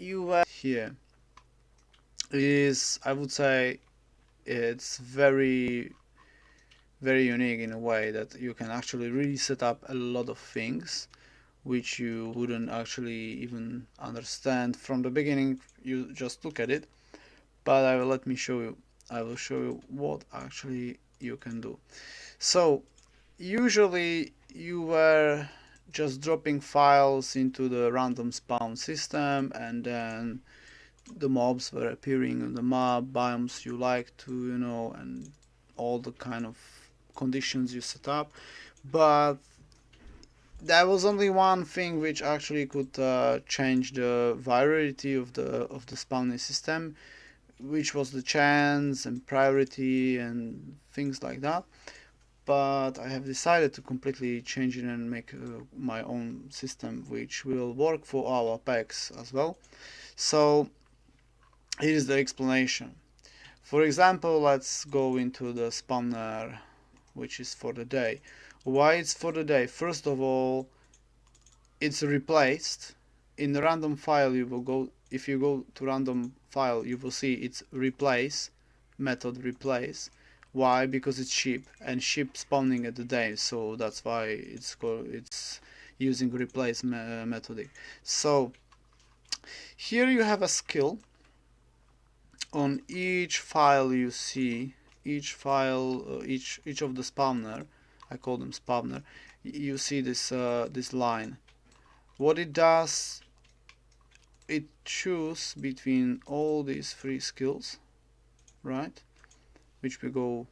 you have here is, I would say, it's very unique in a way that you can actually really set up a lot of things which you wouldn't actually even understand from the beginning. You just look at it, but let me show you. I will show you what actually you can do. So usually you were just dropping files into the random spawn system, and then the mobs were appearing on the map, biomes you like to, and all the kind of conditions you set up. But there was only one thing which actually could change the virality of the spawning system, which was the chance and priority and things like that. But I have decided to completely change it and make my own system which will work for our packs as well. So here is the explanation. For example, let's go into the spawner which is for the day. Why it's for the day? First of all, it's replaced in the random file. You will go, if you go to random file, you will see it's replace method replace. Why? Because it's sheep, and sheep spawning at the day, so that's why it's using replace method. So here you have a skill on each file. You see each file, each of the spawner, I call them spawner. You see this line. What it does, it choose between all these three skills, right, which we go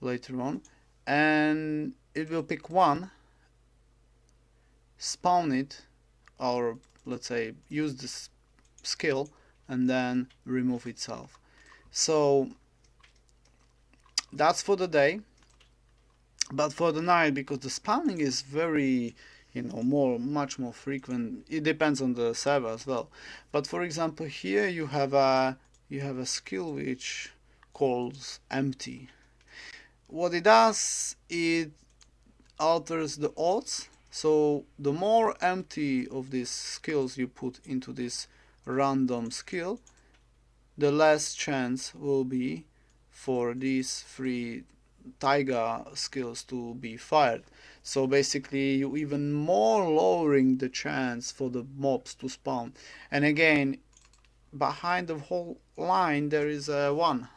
later on, and it will pick one, spawn it, or let's say use this skill, and then remove itself. So that's for the day. But for the night, because the spawning is very, much more frequent, it depends on the server as well. But for example, here you have a skill which calls empty. What it does, it alters the odds. So the more empty of these skills you put into this random skill, the less chance will be for these three taiga skills to be fired. So basically you even more lowering the chance for the mobs to spawn. And again, behind the whole line there is a 1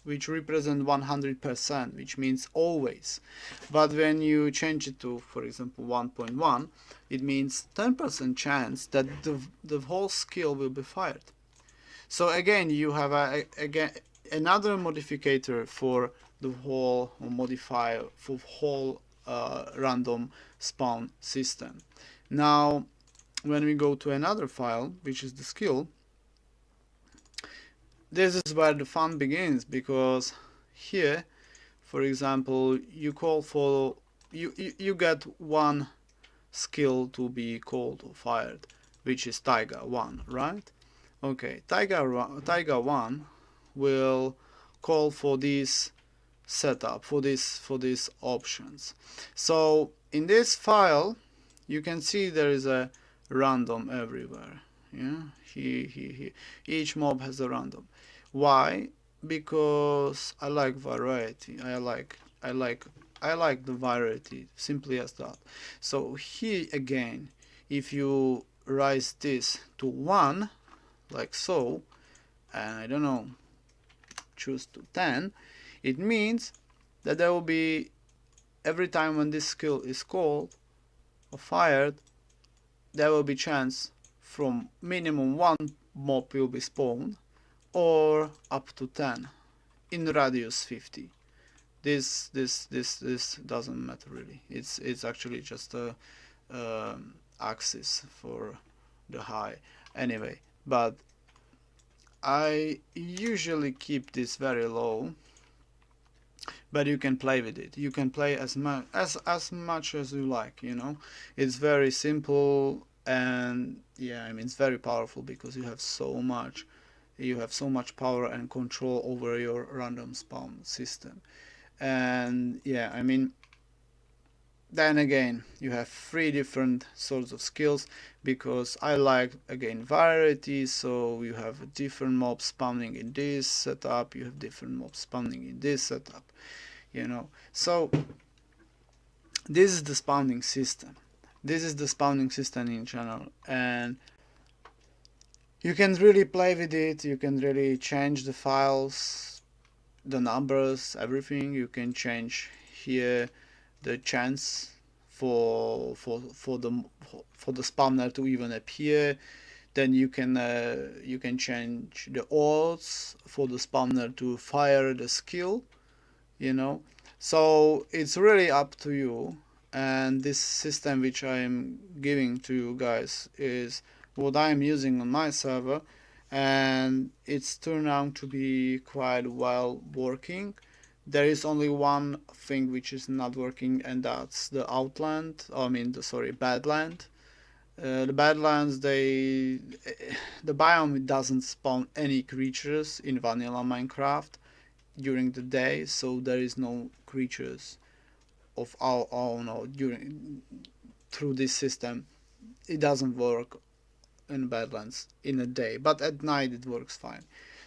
which represent 100%, which means always. But when you change it to, for example, 1.1, it means 10% chance that the whole skill will be fired. So again, you have again another modifier for the whole, or modifier for whole random spawn system. Now, when we go to another file, which is the skill, this is where the fun begins, because here, for example, you call for you get one skill to be called or fired, which is Taiga 1, right? Okay, Taiga 1 will call for this setup, for these options. So in this file you can see there is a random everywhere. Yeah, here. Each mob has a random. Why? Because I like variety. I like the variety, simply as that. So here again, if you raise this to 1, like so, and I don't know, choose to 10, it means that there will be, every time when this skill is called or fired, there will be chance from minimum 1 mob will be spawned, or up to 10 in radius 50. This doesn't matter really. It's actually just a axis for the high anyway. But I usually keep this very low, but you can play with it. You can play as much as you like. It's very simple, and yeah, I mean, it's very powerful because you have so much power and control over your random spawn system. And yeah, I mean, Then again, you have 3 different sorts of skills, because I like again variety. So you have different mobs spawning in this setup, you have different mobs spawning in this setup, so this is the spawning system. This is the spawning system in general, and you can really play with it. You can really change the files, the numbers, everything. You can change here the chance for the spawner to even appear. Then you can change the odds for the spawner to fire the skill, you know. So it's really up to you. And this system which I'm giving to you guys is what I'm using on my server, and it's turned out to be quite well working. There is only one thing which is not working, and that's the outland. I mean, sorry, badland. The badlands, the biome doesn't spawn any creatures in vanilla Minecraft during the day, so there is no creatures of our own or during through this system. It doesn't work in badlands in a day, but at night it works fine.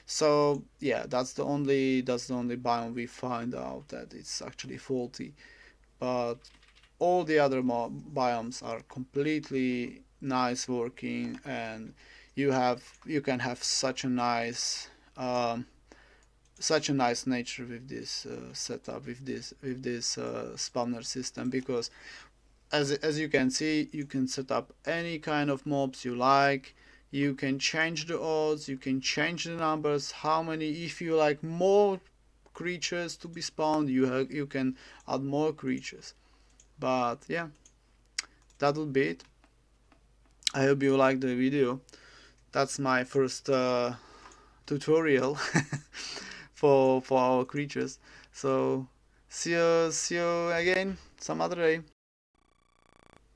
So yeah, that's the only biome we find out that it's actually faulty. But all the other biomes are completely nice working, and you can have such a nice nature with this setup, with this spawner system, because as you can see, you can set up any kind of mobs you like. You can change the odds, you can change the numbers, how many. If you like more creatures to be spawned, you can add more creatures. But yeah, that would be it. I hope you liked the video. That's my first tutorial for our creatures. So see you again some other day.